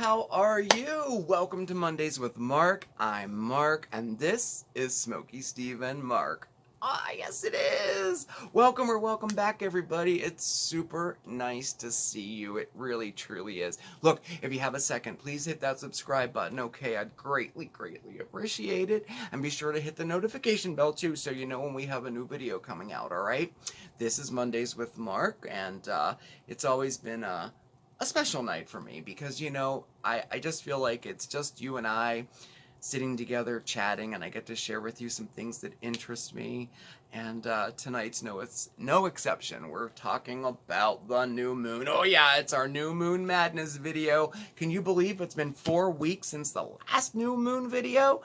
how are you? Welcome to Mondays with Mark. I'm Mark, and this is Smokey Steve and Mark. Ah, yes it is! Welcome or welcome back, everybody. It's super nice to see you. It really, truly is. Look, if you have a second, please hit that subscribe button, okay? I'd greatly, greatly appreciate it. And be sure to hit the notification bell, too, so you know when we have a new video coming out, alright? This is Mondays with Mark, and it's always been a special night for me because, you know, I just feel like it's just you and I sitting together chatting, and I get to share with you some things that interest me. And tonight's no exception. We're talking about the new moon. Oh yeah, it's our new moon madness video. Can you believe it's been 4 weeks since the last new moon video?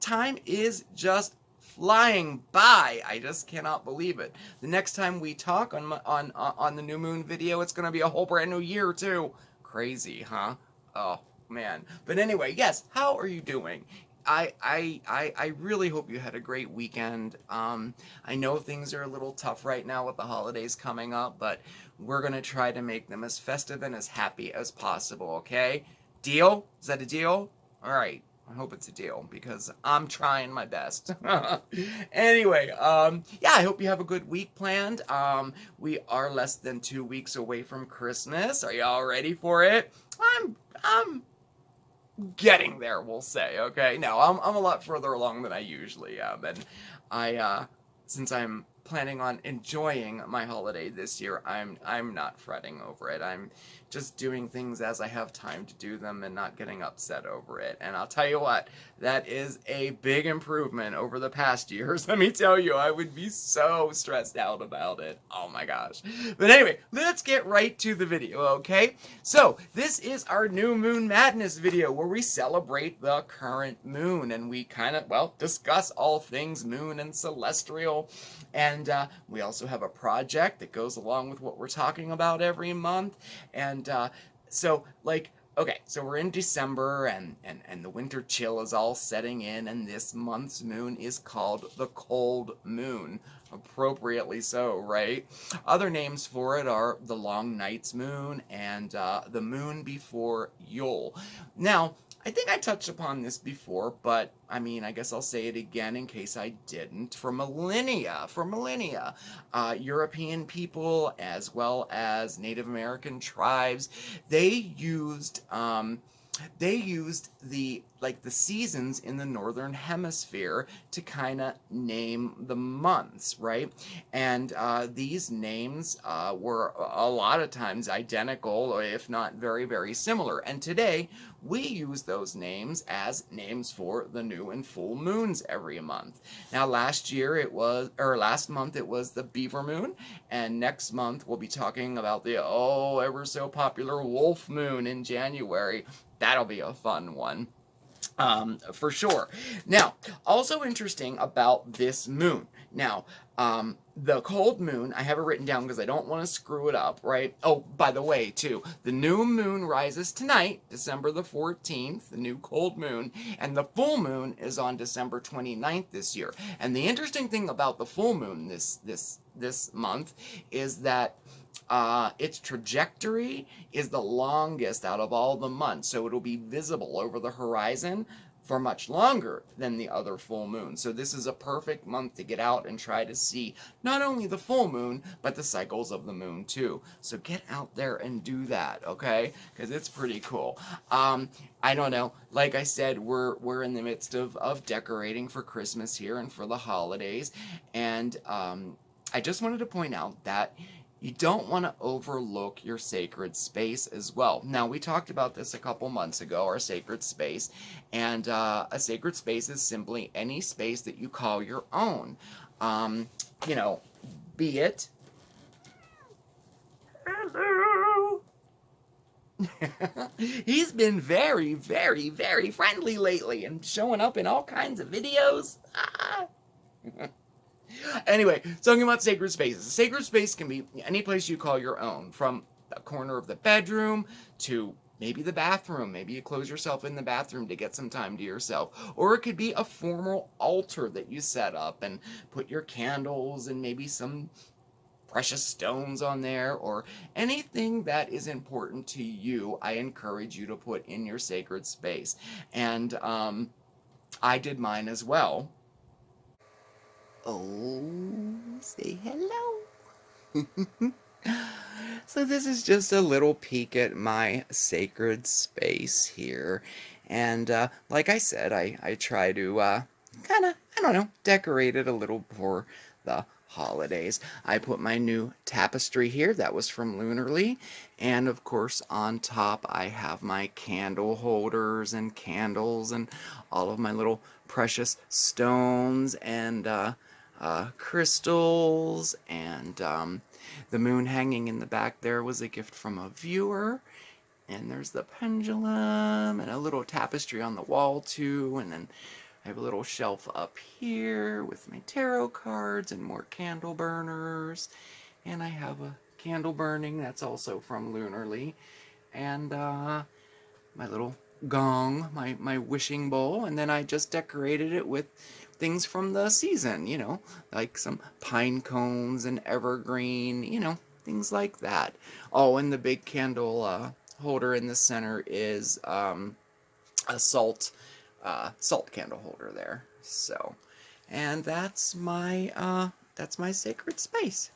Time is just flying by. I just cannot believe it. The next time we talk on the new moon video, it's gonna be a whole brand new year too. Crazy, huh? Oh man. But anyway, yes. How are you doing? I really hope you had a great weekend. I know things are a little tough right now with the holidays coming up, but we're gonna try to make them as festive and as happy as possible. Okay? Deal? Is that a deal? All right. I hope it's a deal because I'm trying my best. Anyway, yeah, I hope you have a good week planned. We are less than 2 weeks away from Christmas. Are y'all ready for it? I'm getting there, we'll say. Okay, no, I'm a lot further along than I usually am, and since I'm planning on enjoying my holiday this year, I'm not fretting over it. I'm just doing things as I have time to do them and not getting upset over it. And I'll tell you what, that is a big improvement over the past years. Let me tell you, I would be so stressed out about it. Oh my gosh. But anyway, let's get right to the video, okay? So, this is our New Moon Madness video where we celebrate the current moon and we kind of, well, discuss all things moon and celestial. And we also have a project that goes along with what we're talking about every month. And so, like, okay, so we're in December and the winter chill is all setting in, and this month's moon is called the cold moon. Appropriately so, right? Other names for it are the long night's moon and the moon before Yule. Now, I think I touched upon this before, but I mean, I guess I'll say it again in case I didn't. For millennia, European people as well as Native American tribes, they used the seasons in the northern hemisphere to kind of name the months, right? And these names were a lot of times identical, or if not very, very similar. And today we use those names as names for the new and full moons every month. Now last month it was the beaver moon, and next month we'll be talking about the ever so popular wolf moon in January. That'll be a fun one. For sure. Now, also interesting about this moon. Now, the cold moon, I have it written down because I don't want to screw it up, right? Oh, by the way, too, the new moon rises tonight, December the 14th, the new cold moon, and the full moon is on December 29th this year. And the interesting thing about the full moon this month is that its trajectory is the longest out of all the months, so it'll be visible over the horizon for much longer than the other full moon. So this is a perfect month to get out and try to see not only the full moon, but the cycles of the moon too. So get out there and do that, okay? Because it's pretty cool. I don't know. Like I said, we're in the midst of decorating for Christmas here and for the holidays. And I just wanted to point out that you don't want to overlook your sacred space as well. Now, we talked about this a couple months ago, our sacred space, and a sacred space is simply any space that you call your own. You know, be it... Hello! He's been very, very, very friendly lately and showing up in all kinds of videos. Anyway, talking about sacred spaces. A sacred space can be any place you call your own, from the corner of the bedroom to maybe the bathroom. Maybe you close yourself in the bathroom to get some time to yourself. Or it could be a formal altar that you set up and put your candles and maybe some precious stones on there, or anything that is important to you, I encourage you to put in your sacred space. And I did mine as well. Oh, say hello. So this is just a little peek at my sacred space here. And like I said, I try to kind of, I don't know, decorate it a little for the holidays. I put my new tapestry here. That was from Lunarly. And of course, on top, I have my candle holders and candles and all of my little precious stones and crystals, and the moon hanging in the back there was a gift from a viewer. And there's the pendulum and a little tapestry on the wall too. And then I have a little shelf up here with my tarot cards and more candle burners. And I have a candle burning that's also from Lunarly. And my little gong, my wishing bowl, and then I just decorated it with things from the season, you know, like some pine cones and evergreen, you know, things like that. Oh, and the big candle holder in the center is a salt candle holder there. So, and that's my sacred space.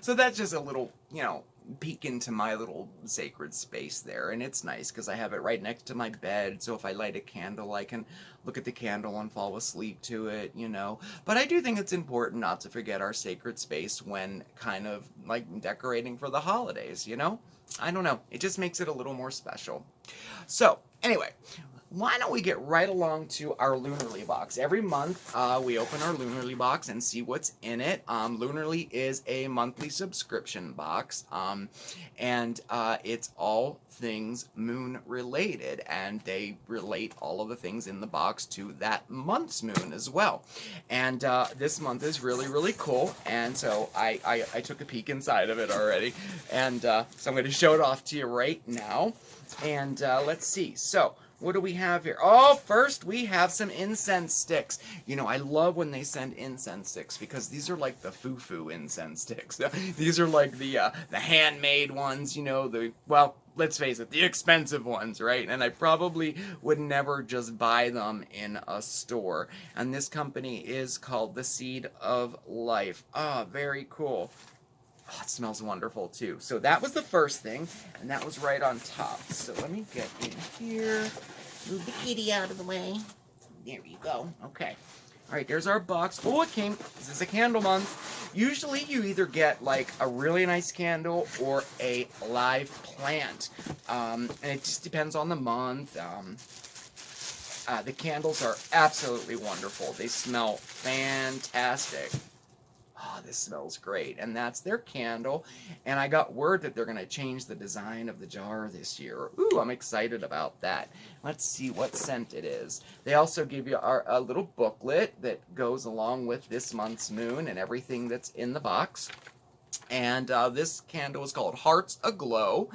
So that's just a little, you know, peek into my little sacred space there. And it's nice because I have it right next to my bed. So if I light a candle, I can look at the candle and fall asleep to it, you know. But I do think it's important not to forget our sacred space when kind of like decorating for the holidays, you know? I don't know. It just makes it a little more special. So, anyway, why don't we get right along to our Lunarly box? Every month, we open our Lunarly box and see what's in it. Lunarly is a monthly subscription box, and it's all things moon related, and they relate all of the things in the box to that month's moon as well. And this month is really, really cool, and so I took a peek inside of it already, and so I'm going to show it off to you right now. And let's see. So, what do we have here? Oh, first we have some incense sticks. You know, I love when they send incense sticks because these are like the foo-foo incense sticks. These are like the handmade ones, you know, well, let's face it, the expensive ones, right? And I probably would never just buy them in a store. And this company is called The Seed of Life. Ah, very cool. Oh, it smells wonderful too. So that was the first thing, and that was right on top. So let me get in here. Move the kitty out of the way. There you go. Okay. All right, there's our box. Oh, it came. This is a candle month. Usually you either get like a really nice candle or a live plant. And it just depends on the month. The candles are absolutely wonderful. They smell fantastic. Oh, this smells great. And that's their candle. And I got word that they're going to change the design of the jar this year. Ooh, I'm excited about that. Let's see what scent it is. They also give you a little booklet that goes along with this month's moon and everything that's in the box. And this candle is called Hearts Aglow,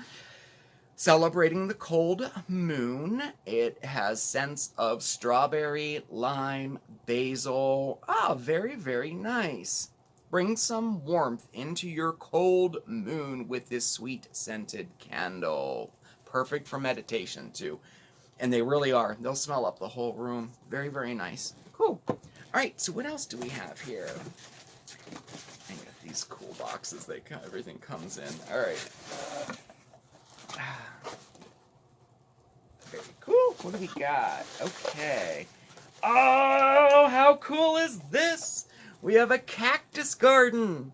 celebrating the cold moon. It has scents of strawberry, lime, basil. Ah, very, very nice. Bring some warmth into your cold moon with this sweet scented candle. Perfect for meditation too. And they really are. They'll smell up the whole room. Very, very nice. Cool. All right, so what else do we have here? I got these cool boxes. Everything comes in. All right. Very cool. What do we got? Okay. Oh, how cool is this? We have a cactus garden.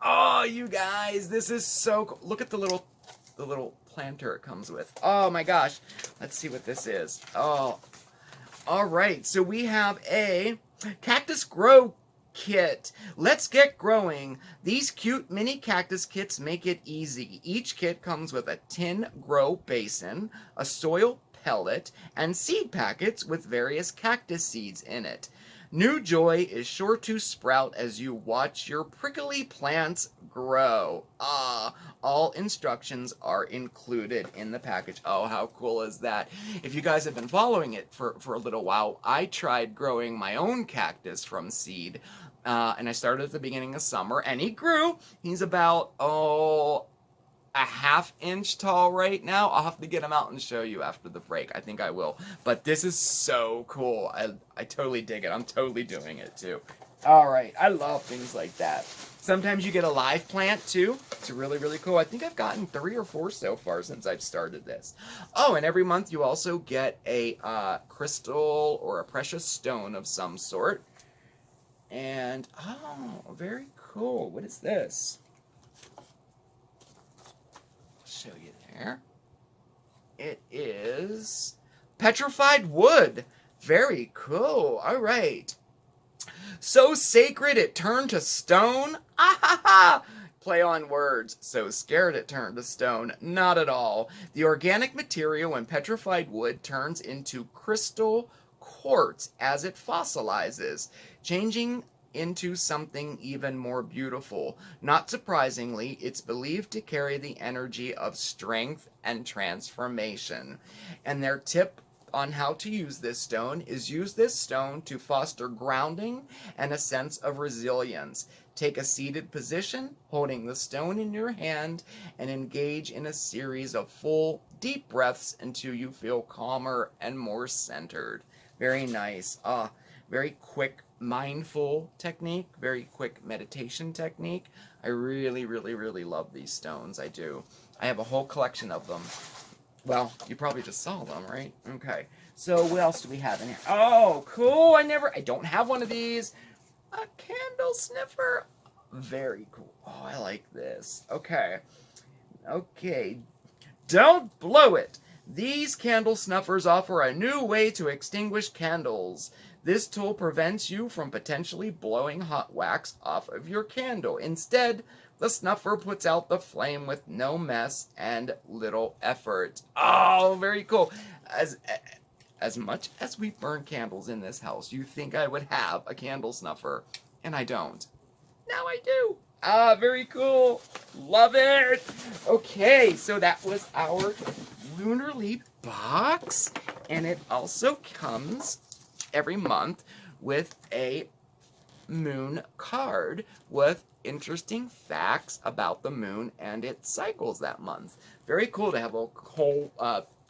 Oh, you guys, this is so cool. Look at the little planter it comes with. Oh my gosh. Let's see what this is. Oh. All right. So we have a cactus grow kit. Let's get growing. These cute mini cactus kits make it easy. Each kit comes with a tin grow basin, a soil pellet, and seed packets with various cactus seeds in it. New joy is sure to sprout as you watch your prickly plants grow. Ah, all instructions are included in the package. Oh, how cool is that? If you guys have been following it for a little while, I tried growing my own cactus from seed And I started at the beginning of summer, and he grew. He's about, a ½ inch tall right now. I'll have to get him out and show you after the break. I think I will. But this is so cool. I totally dig it. I'm totally doing it too. All right. I love things like that. Sometimes you get a live plant too. It's really, really cool. I think I've gotten 3 or 4 so far since I've started this. Oh, and every month you also get a crystal or a precious stone of some sort. And, oh, very cool. What is this? Show you there. It is petrified wood. Very cool. All right. So sacred it turned to stone. Ah ha ha. Play on words. So scared it turned to stone. Not at all. The organic material in petrified wood turns into crystal quartz as it fossilizes, changing into something even more beautiful. Not surprisingly, it's believed to carry the energy of strength and transformation. And their tip on how to use this stone is use this stone to foster grounding and a sense of resilience. Take a seated position, holding the stone in your hand, and engage in a series of full, deep breaths until you feel calmer and more centered. Very nice. Very quick, mindful technique, very quick meditation technique. I really, really, really love these stones. I do. I have a whole collection of them. Well, you probably just saw them, right? Okay. So what else do we have in here? Oh, cool. I don't have one of these. A candle sniffer. Very cool. Oh, I like this. Okay. Okay. Don't blow it. These candle snuffers offer a new way to extinguish candles. This tool prevents you from potentially blowing hot wax off of your candle. Instead, the snuffer puts out the flame with no mess and little effort. Oh, very cool. As much as we burn candles in this house, you think I would have a candle snuffer, and I don't. Now I do. Very cool. Love it. Okay, so that was our Lunarly box, and it also comes every month with a moon card with interesting facts about the moon and its cycles that month. Very cool to have a whole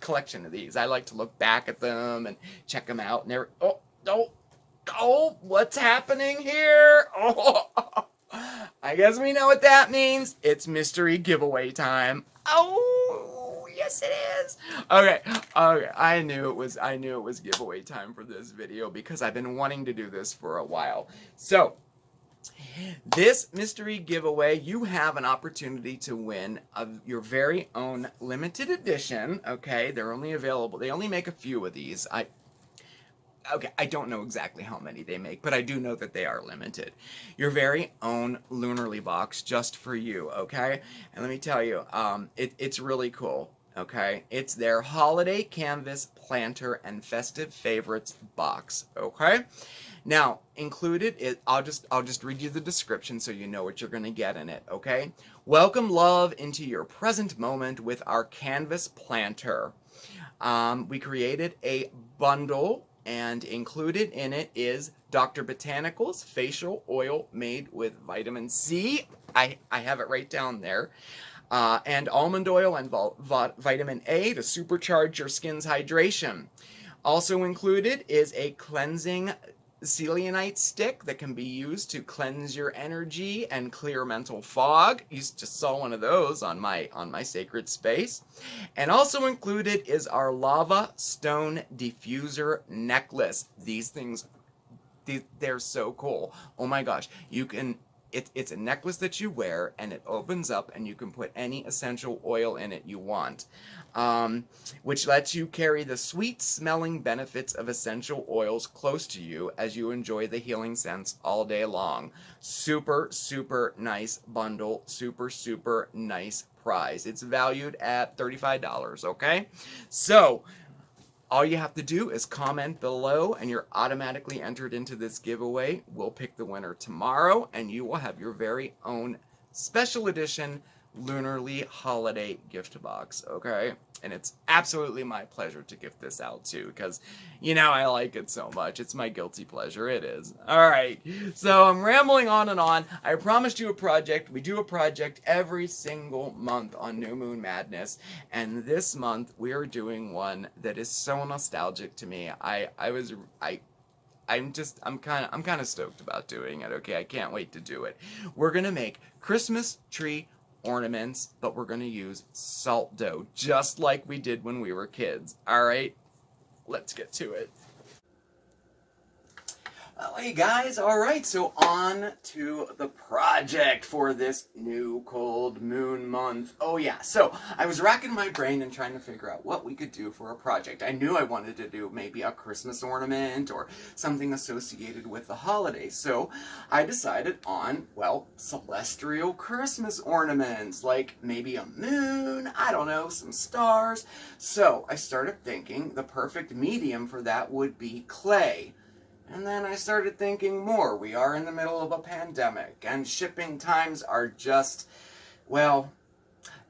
collection of these. I like to look back at them and check them out. And what's happening here? Oh, I guess we know what that means. It's mystery giveaway time. Oh, yes it is. Okay. I knew it was giveaway time for this video because I've been wanting to do this for a while. So, this mystery giveaway, you have an opportunity to win your very own limited edition. Okay, they're only available. They only make a few of these. I don't know exactly how many they make, but I do know that they are limited. Your very own Lunarly box just for you, okay? And let me tell you, it's really cool, okay? It's their holiday canvas planter and festive favorites box, okay? Now, included is, I'll just read you the description so you know what you're going to get in it, okay? Welcome love into your present moment with our canvas planter. We created a bundle, and included in it is Dr. Botanical's facial oil made with vitamin C. I have it right down there. And almond oil and vitamin A to supercharge your skin's hydration. Also included is a cleansing selenite stick that can be used to cleanse your energy and clear mental fog. You just saw one of those on my sacred space. And also included is our lava stone diffuser necklace. These things, they're so cool. Oh my gosh, you can. It's a necklace that you wear, and it opens up, and you can put any essential oil in it you want, which lets you carry the sweet-smelling benefits of essential oils close to you as you enjoy the healing scents all day long. Super, super nice bundle. Super, super nice prize. It's valued at $35, okay? So, all you have to do is comment below and you're automatically entered into this giveaway. We'll pick the winner tomorrow and you will have your very own special edition Lunarly holiday gift box, okay? And it's absolutely my pleasure to gift this out too, because you know I like it so much. It's my guilty pleasure, it is. Alright, so I'm rambling on and on. I promised you a project. We do a project every single month on New Moon Madness, and this month we are doing one that is so nostalgic to me. I'm kind of stoked about doing it, okay? I can't wait to do it. We're going to make Christmas tree ornaments, but we're going to use salt dough, just like we did when we were kids. All right? Let's get to it. Oh, hey guys, alright, so on to the project for this new cold moon month. Oh yeah, so I was racking my brain and trying to figure out what we could do for a project. I knew I wanted to do maybe a Christmas ornament or something associated with the holidays, so I decided on, well, celestial Christmas ornaments, like maybe a moon, I don't know, some stars. So I started thinking the perfect medium for that would be clay. And then I started thinking more. We are in the middle of a pandemic, and shipping times are just, well,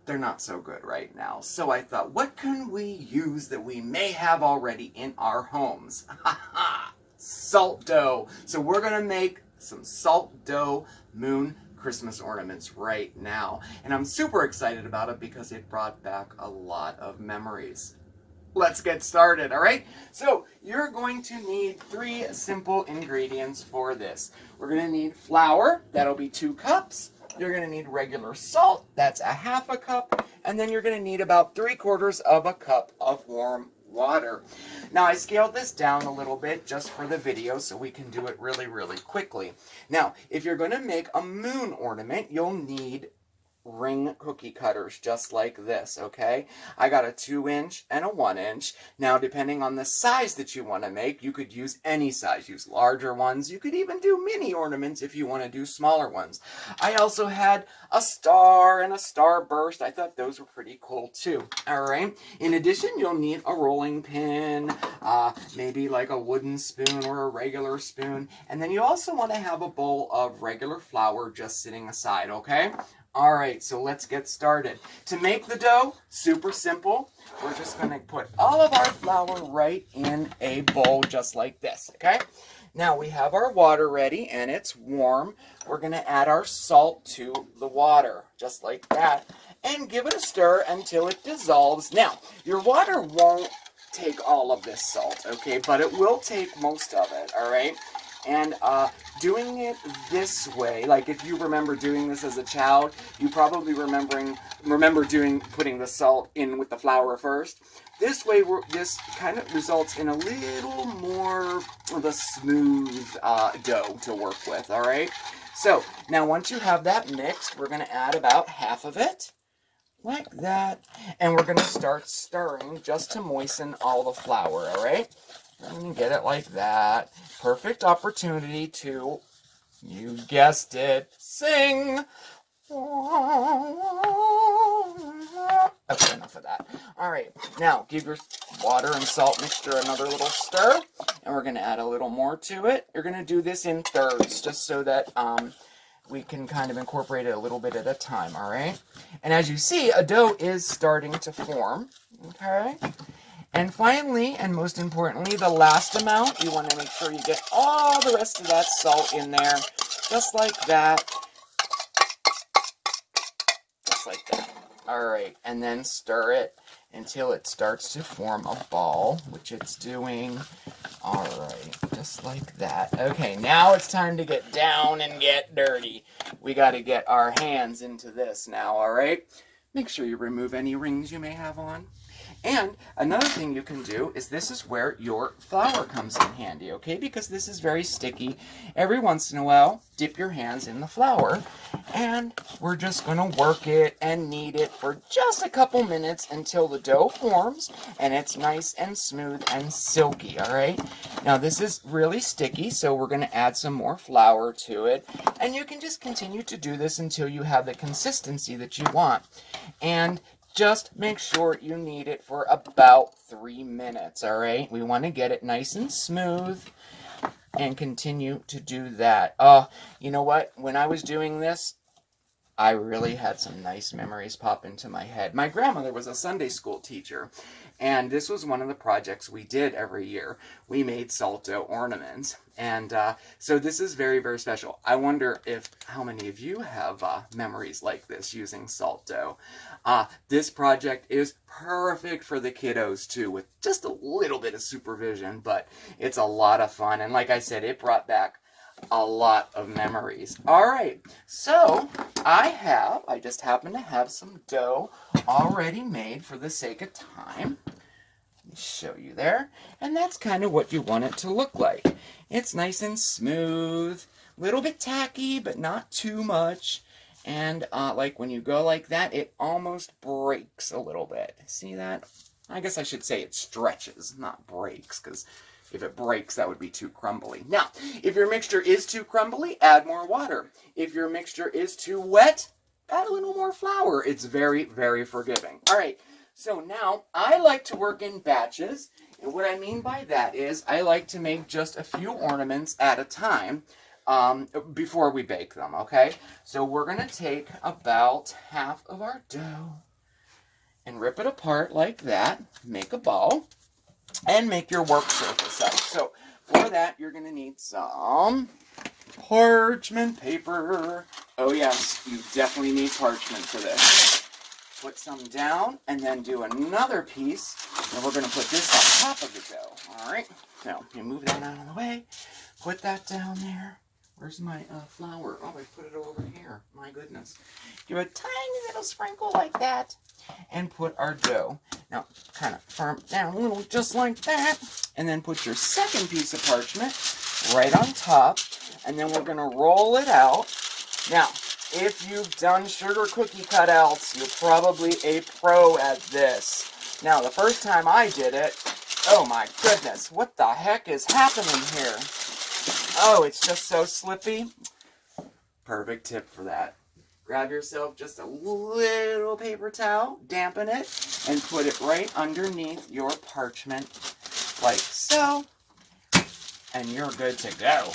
they're not so good right now. So I thought, what can we use that we may have already in our homes? Ha ha! Salt dough. So we're going to make some salt dough moon Christmas ornaments right now. And I'm super excited about it because it brought back a lot of memories. Let's get started, all right? So you're going to need 3 simple ingredients for this. We're going to need flour, that'll be 2 cups. You're going to need regular salt, that's a half a cup. And then you're going to need about 3/4 of a cup of warm water. Now I scaled this down a little bit just for the video so we can do it really, really quickly. Now, if you're going to make a moon ornament, you'll need ring cookie cutters just like this, okay? I got a 2-inch and a 1-inch. Now, depending on the size that you want to make, you could use any size. Use larger ones. You could even do mini ornaments if you want to do smaller ones. I also had a star and a starburst. I thought those were pretty cool too, all right? In addition, you'll need a rolling pin, maybe like a wooden spoon or a regular spoon. And then you also want to have a bowl of regular flour just sitting aside, okay? Alright, so let's get started. To make the dough, super simple. We're just going to put all of our flour right in a bowl just like this, okay? Now we have our water ready and it's warm. We're going to add our salt to the water, just like that. And give it a stir until it dissolves. Now, your water won't take all of this salt, okay? But it will take most of it, alright? And doing it this way, like if you remember doing this as a child, you probably remember putting the salt in with the flour first. This way, this kind of results in a little more of a smooth dough to work with, all right? So now once you have that mixed, we're going to add about half of it, like that. And we're going to start stirring just to moisten all the flour, all right? And get it like that. Perfect opportunity to, you guessed it, sing. Okay, enough of that. All right, now give your water and salt mixture another little stir, and we're going to add a little more to it. You're going to do this in thirds, just so that we can kind of incorporate it a little bit at a time, all right? And as you see, a dough is starting to form, okay? And finally, and most importantly, the last amount, you want to make sure you get all the rest of that salt in there, just like that. Just like that. All right, and then stir it until it starts to form a ball, which it's doing. All right, just like that. Okay, now it's time to get down and get dirty. We got to get our hands into this now, all right? Make sure you remove any rings you may have on. And another thing you can do is this is where your flour comes in handy, okay? Because this is very sticky. Every once in a while, dip your hands in the flour, and we're just going to work it and knead it for just a couple minutes until the dough forms and it's nice and smooth and silky, all right? Now, this is really sticky, so we're going to add some more flour to it, and you can just continue to do this until you have the consistency that you want. And just make sure you knead it for about 3 minutes, all right? We want to get it nice and smooth and continue to do that. You know what? When I was doing this, I really had some nice memories pop into my head. My grandmother was a Sunday school teacher, and this was one of the projects we did every year. We made salt dough ornaments, and so this is very, very special. I wonder how many of you have memories like this using salt dough. This project is perfect for the kiddos too, with just a little bit of supervision, but it's a lot of fun. And like I said, it brought back a lot of memories. All right, so I just happen to have some dough already made for the sake of time. Let me show you there. And that's kind of what you want it to look like. It's nice and smooth, a little bit tacky, but not too much. And like when you go like that, it almost breaks a little bit. See that? I guess I should say it stretches, not breaks, because if it breaks, that would be too crumbly. Now, if your mixture is too crumbly, add more water. If your mixture is too wet, add a little more flour. It's very, very forgiving. All right, so now I like to work in batches. And what I mean by that is I like to make just a few ornaments at a time before we bake them, okay? So we're going to take about half of our dough and rip it apart like that. Make a ball. And make your work surface up. So for that, you're going to need some parchment paper. Oh yes, you definitely need parchment for this. Put some down and then do another piece. And we're going to put this on top of the dough. All right. Now, you move that out of the way. Put that down there. Where's my flour? Oh, I put it over here. My goodness. Give a tiny little sprinkle like that. And put our dough. Now, kind of firm it down a little, just like that. And then put your second piece of parchment right on top. And then we're going to roll it out. Now, if you've done sugar cookie cutouts, you're probably a pro at this. Now, the first time I did it, oh my goodness, what the heck is happening here? Oh, it's just so slippy. Perfect tip for that. Grab yourself just a little paper towel, dampen it, and put it right underneath your parchment, like so, and you're good to go,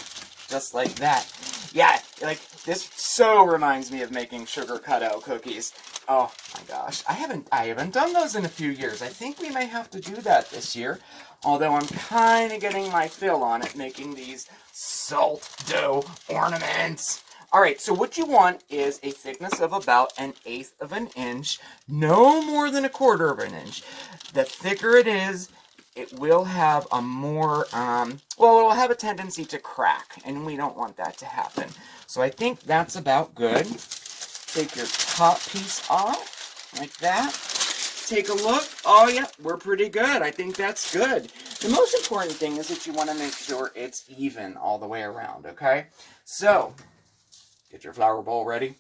just like that. Yeah, like this so reminds me of making sugar cutout cookies. Oh my gosh, I haven't done those in a few years. I think we may have to do that this year, although I'm kind of getting my fill on it, making these salt dough ornaments. All right, so what you want is a thickness of about 1/8 of an inch, no more than 1/4 of an inch. The thicker it is, it will have a more, well, it will have a tendency to crack, and we don't want that to happen. So I think that's about good. Take your top piece off, like that. Take a look. Oh, yeah, we're pretty good. I think that's good. The most important thing is that you want to make sure it's even all the way around, okay? So get your flour bowl ready.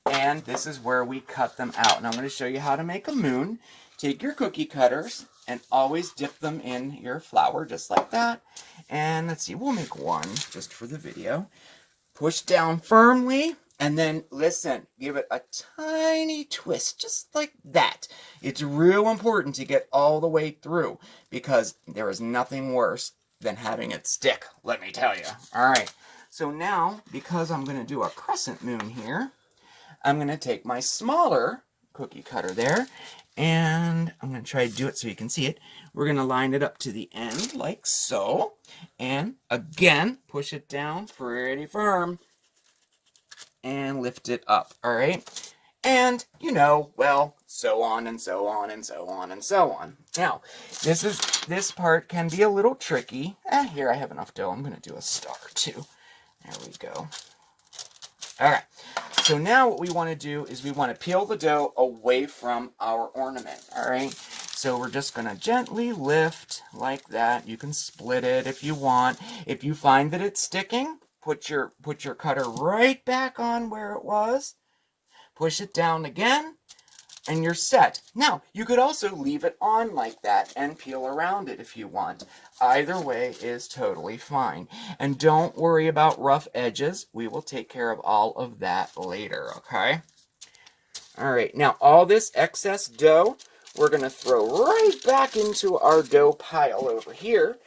And this is where we cut them out. Now I'm going to show you how to make a moon. Take your cookie cutters and always dip them in your flour just like that. And let's see, we'll make one just for the video. Push down firmly. And then, listen, give it a tiny twist, just like that. It's real important to get all the way through because there is nothing worse than having it stick, let me tell you. All right, so now, because I'm going to do a crescent moon here, I'm going to take my smaller cookie cutter there, and I'm going to try to do it so you can see it. We're going to line it up to the end like so, and again, push it down pretty firm. And lift it up, all right? And, you know, well, so on and so on and so on and so on. Now, this part can be a little tricky. Here, I have enough dough. I'm going to do a star, too. There we go. All right. So now what we want to do is we want to peel the dough away from our ornament, all right? So we're just going to gently lift like that. You can split it if you want. If you find that it's sticking, put your cutter right back on where it was. Push it down again, and you're set. Now, you could also leave it on like that and peel around it if you want. Either way is totally fine. And don't worry about rough edges. We will take care of all of that later, okay? All right, now all this excess dough, we're going to throw right back into our dough pile over here.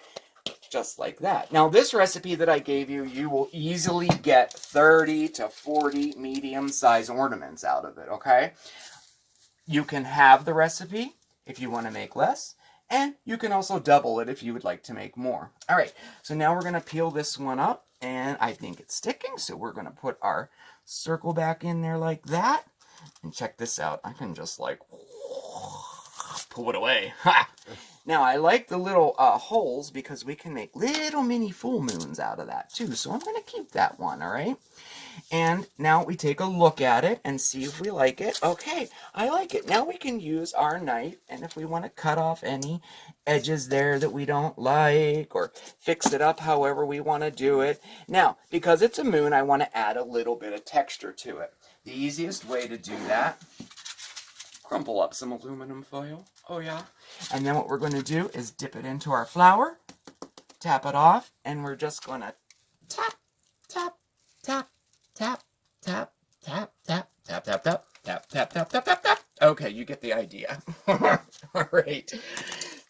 just like that. Now this recipe that I gave you, you will easily get 30 to 40 medium-sized ornaments out of it, okay? You can have the recipe if you want to make less, and you can also double it if you would like to make more. All right, so now we're going to peel this one up, and I think it's sticking, so we're going to put our circle back in there like that. And check this out. I can just like pull it away. Ha! Now, I like the little holes because we can make little mini full moons out of that too. So I'm going to keep that one, all right? And now we take a look at it and see if we like it. Okay, I like it. Now we can use our knife, and if we want to cut off any edges there that we don't like or fix it up however we want to do it. Now, because it's a moon, I want to add a little bit of texture to it. The easiest way to do that, crumple up some aluminum foil. Oh yeah. And then what we're going to do is dip it into our flour, tap it off, and we're just going to tap, tap, tap, tap, tap, tap, tap, tap, tap, tap, tap, tap, tap, tap, tap, tap. Okay, you get the idea. All right.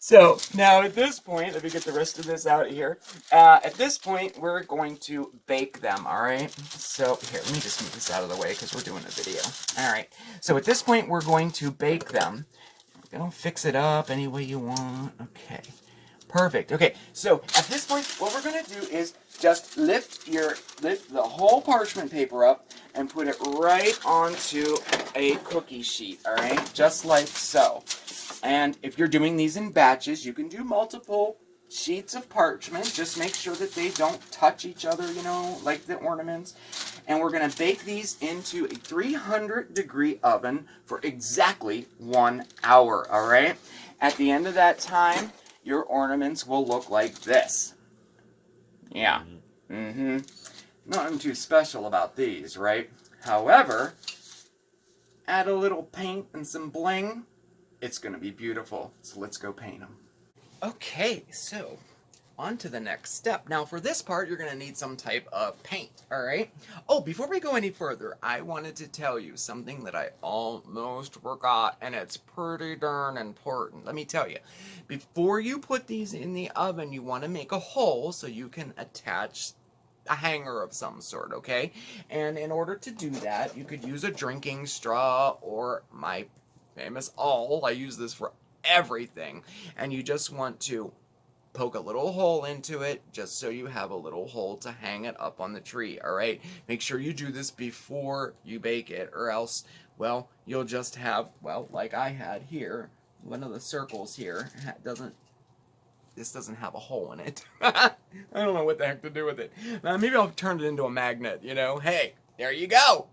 So now at this point, let me get the rest of this out here. At this point, we're going to bake them, all right? So here, let me just move this out of the way because we're doing a video. All right. So at this point, we're going to bake them. Don't fix it up any way you want. Okay. Perfect. Okay, so at this point, what we're going to do is just lift the whole parchment paper up and put it right onto a cookie sheet, all right? Just like so. And if you're doing these in batches, you can do multiple sheets of parchment. Just make sure that they don't touch each other, you know, like the ornaments. And we're going to bake these into a 300-degree oven for exactly 1 hour, all right? At the end of that time, your ornaments will look like this. Yeah. Nothing too special about these, right? However, add a little paint and some bling. It's going to be beautiful. So let's go paint them. Okay, so on to the next step. Now for this part, you're going to need some type of paint, all right? Oh, before we go any further, I wanted to tell you something that I almost forgot, and it's pretty darn important. Let me tell you, before you put these in the oven, you want to make a hole so you can attach a hanger of some sort, okay? And in order to do that, you could use a drinking straw or my famous awl. I use this for everything. And you just want to poke a little hole into it just so you have a little hole to hang it up on the tree, all right? Make sure you do this before you bake it, or else, well, you'll just have, well, like I had here, one of the circles here this doesn't have a hole in it. I don't know what the heck to do with it. Maybe I'll turn it into a magnet, you know? Hey, there you go.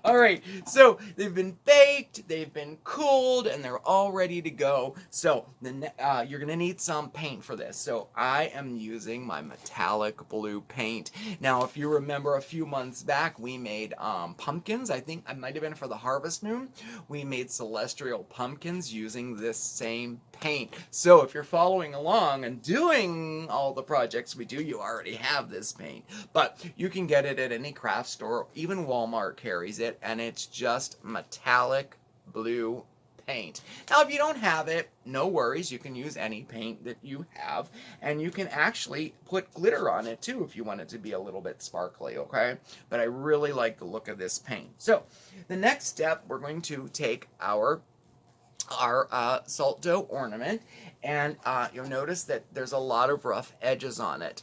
All right, so they've been baked, they've been cooled, and they're all ready to go. So you're gonna need some paint for this. So I am using my metallic blue paint. Now, if you remember a few months back, we made pumpkins. I think it might have been for the Harvest Moon. We made celestial pumpkins using this same paint. So if you're following along and doing all the projects we do, you already have this paint. But you can get it at any craft store, even Walmart carries it, and it's just metallic blue paint. Now, if you don't have it, no worries. You can use any paint that you have, and you can actually put glitter on it too if you want it to be a little bit sparkly, okay? But I really like the look of this paint. So the next step, we're going to take our salt dough ornament, and you'll notice that there's a lot of rough edges on it.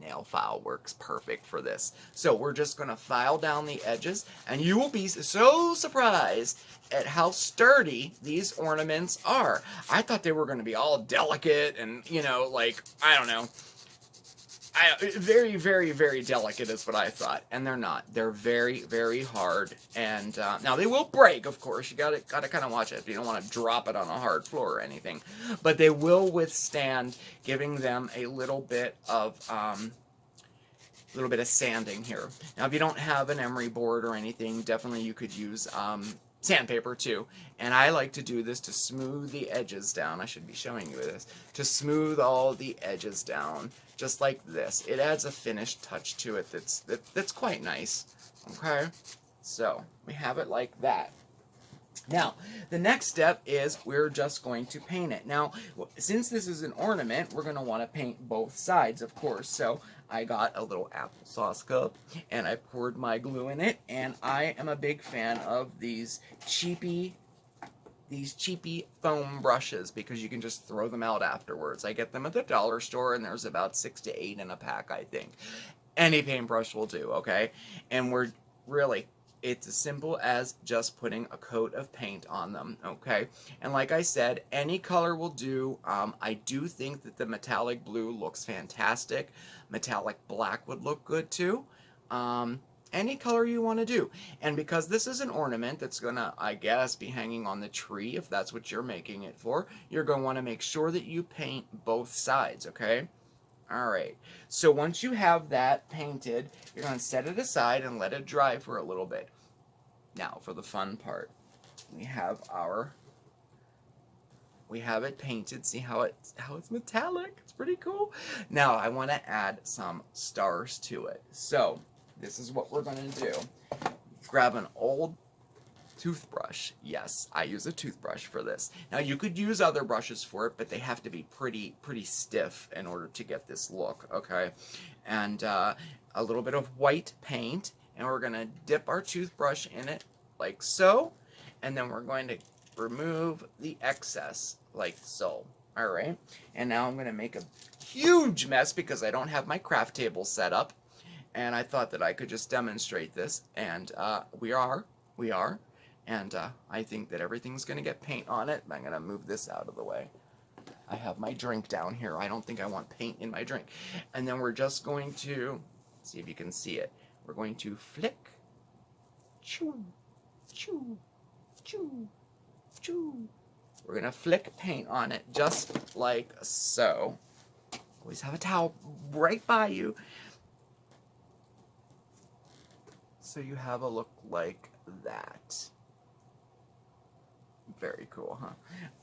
Nail file works perfect for this. So we're just going to file down the edges, and you will be so surprised at how sturdy these ornaments are. I thought they were going to be all delicate and, you know, like, I don't know. Very, very, very delicate is what I thought, and they're not. They're very, very hard, and now they will break, of course. You gotta kind of watch it. You don't want to drop it on a hard floor or anything, but they will withstand giving them a little bit of sanding here. Now, if you don't have an emery board or anything, definitely you could use sandpaper too, and I like to do this to smooth the edges down. I should be showing you this, to smooth all the edges down, just like this. It adds a finished touch to it that's quite nice. Okay, so we have it like that. Now, the next step is we're just going to paint it. Now, since this is an ornament, we're going to want to paint both sides, of course. So I got a little applesauce cup, and I poured my glue in it, and I am a big fan of these cheapy foam brushes because you can just throw them out afterwards. I get them at the dollar store, and there's about 6 to 8 in a pack, I think. Any paintbrush will do, okay? And we're really, it's as simple as just putting a coat of paint on them, okay? And like I said, any color will do. I do think that the metallic blue looks fantastic. Metallic black would look good too. Any color you want to do. And because this is an ornament that's going to, I guess, be hanging on the tree, if that's what you're making it for, you're going to want to make sure that you paint both sides, okay? Alright, so once you have that painted, you're going to set it aside and let it dry for a little bit. Now, for the fun part, we have it painted. See how it's metallic? It's pretty cool. Now, I want to add some stars to it. So, this is what we're going to do. Grab an old toothbrush. Yes, I use a toothbrush for this. Now you could use other brushes for it, but they have to be pretty stiff in order to get this look, okay? And a little bit of white paint, and we're gonna dip our toothbrush in it like so, and then we're going to remove the excess like so. All right, and now I'm gonna make a huge mess because I don't have my craft table set up, and I thought that I could just demonstrate this, and we are. And I think that everything's going to get paint on it. I'm going to move this out of the way. I have my drink down here. I don't think I want paint in my drink. And then we're just going to, see if you can see it. We're going to flick, choo, choo, choo, choo. We're going to flick paint on it just like so. Always have a towel right by you. So you have a look like that. Very cool, huh?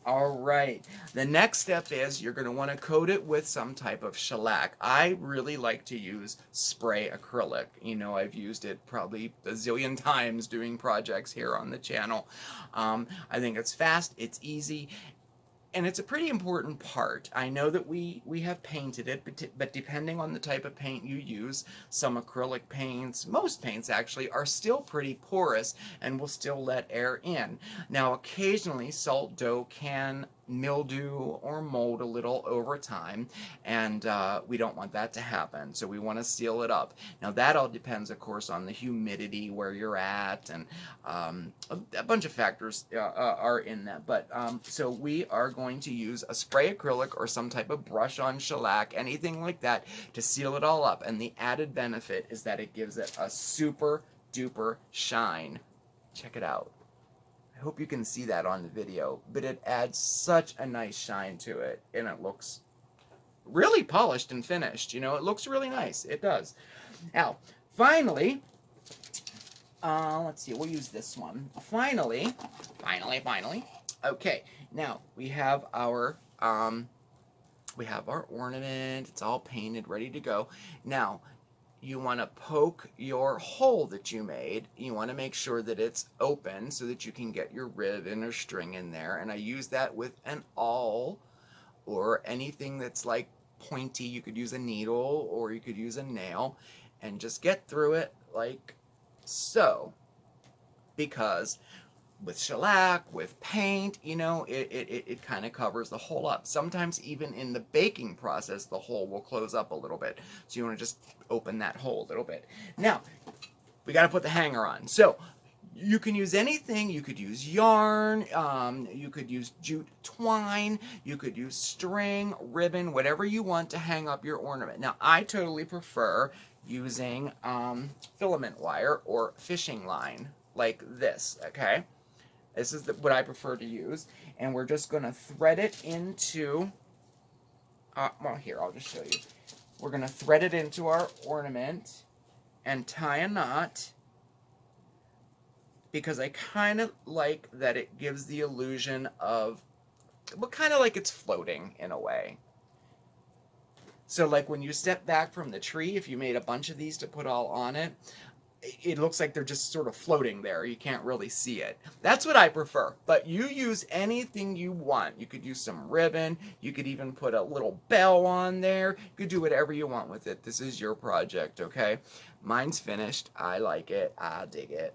All right. The next step is you're going to want to coat it with some type of shellac. I really like to use spray acrylic. You know, I've used it probably a zillion times doing projects here on the channel. I think it's fast, it's easy, and it's a pretty important part. I know that we have painted it, but depending on the type of paint you use, some acrylic paints, most paints actually, are still pretty porous and will still let air in. Now, occasionally, salt dough can mildew or mold a little over time, and we don't want that to happen, so we want to seal it up. Now, that all depends, of course, on the humidity, where you're at, and a bunch of factors are in that. But so we are going to use a spray acrylic or some type of brush on shellac, anything like that, to seal it all up. And the added benefit is that it gives it a super duper shine. Check it out. I hope you can see that on the video, but it adds such a nice shine to it, and it looks really polished and finished. You know, it looks really nice. It does. Now, finally, let's see, we'll use this one. Finally. Okay, now we have our ornament. It's all painted, ready to go. Now, you want to poke your hole that you made. You want to make sure that it's open so that you can get your ribbon or string in there. And I use that with an awl or anything that's like pointy. You could use a needle or you could use a nail and just get through it like so. Because with shellac, with paint, you know, it kind of covers the hole up. Sometimes even in the baking process, the hole will close up a little bit. So you want to just open that hole a little bit. Now, we got to put the hanger on. So you can use anything. You could use yarn, you could use jute twine, you could use string, ribbon, whatever you want to hang up your ornament. Now, I totally prefer using filament wire or fishing line like this, okay? This is what I prefer to use. And we're just going to thread it into, well, here, I'll just show you. We're going to thread it into our ornament and tie a knot, because I kind of like that it gives the illusion of, well, kind of like it's floating in a way. So like when you step back from the tree, if you made a bunch of these to put all on it, it looks like they're just sort of floating there. You can't really see it. That's what I prefer. But you use anything you want. You could use some ribbon. You could even put a little bell on there. You could do whatever you want with it. This is your project, okay? Mine's finished. I like it. I dig it.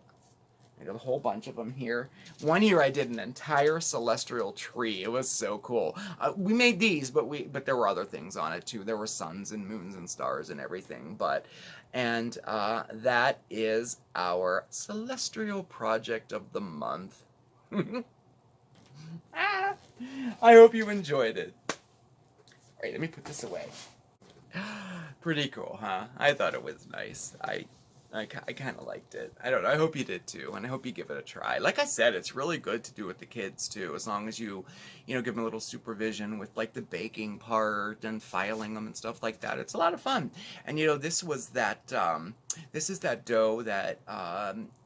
I got a whole bunch of them here. One year I did an entire celestial tree. It was so cool. We made these, but there were other things on it too. There were suns and moons and stars and everything. And that is our celestial project of the month. I hope you enjoyed it. All right, let me put this away. Pretty cool, huh? I thought it was nice. I kind of liked it. I don't know. I hope you did too, and I hope you give it a try. Like I said, it's really good to do with the kids too, as long as you give them a little supervision with like the baking part and filing them and stuff like that. It's a lot of fun. And this was that. This is that dough that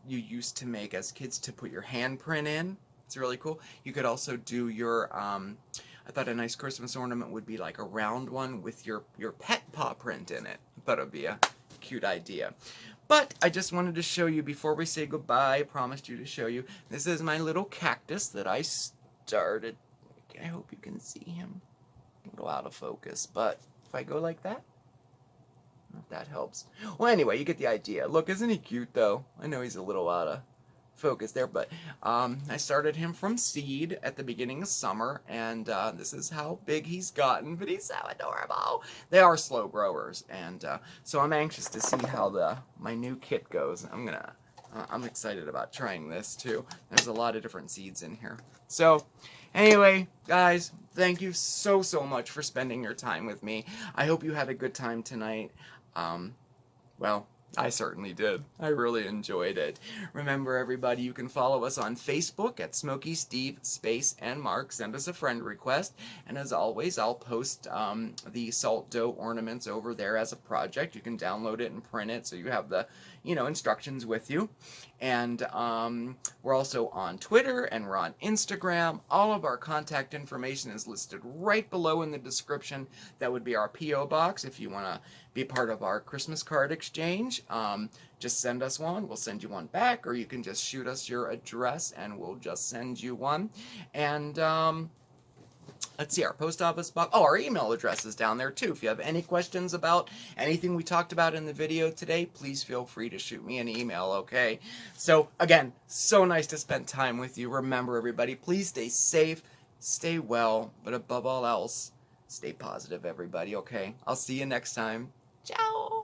you used to make as kids to put your handprint in. It's really cool. You could also do your. I thought a nice Christmas ornament would be like a round one with your pet paw print in it. I thought it would be a cute idea. But I just wanted to show you before we say goodbye. I promised you to show you. This is my little cactus that I started. I hope you can see him. A little out of focus, but if I go like that, if that helps. Well, anyway, you get the idea. Look, isn't he cute though? I know he's a little out of focus there, but I started him from seed at the beginning of summer, and this is how big he's gotten, but he's so adorable. They are slow growers, and so I'm anxious to see how my new kit goes. I'm excited about trying this too. There's a lot of different seeds in here. So anyway, guys, thank you so much for spending your time with me. I hope you had a good time tonight. Well, I certainly did. I really enjoyed it. Remember, everybody, you can follow us on Facebook at SmokeySteveAndMarc. Send us a friend request. And as always, I'll post the salt dough ornaments over there as a project. You can download it and print it so you have the instructions with you. And we're also on Twitter and we're on Instagram. All of our contact information is listed right below in the description. That would be our P.O. box if you want to be part of our Christmas card exchange. Just send us one. We'll send you one back, or you can just shoot us your address and we'll just send you one. And let's see, our post office box. Oh, our email address is down there too. If you have any questions about anything we talked about in the video today, please feel free to shoot me an email, okay? So again, so nice to spend time with you. Remember, everybody, please stay safe, stay well, but above all else, stay positive, everybody, okay? I'll see you next time. Ciao!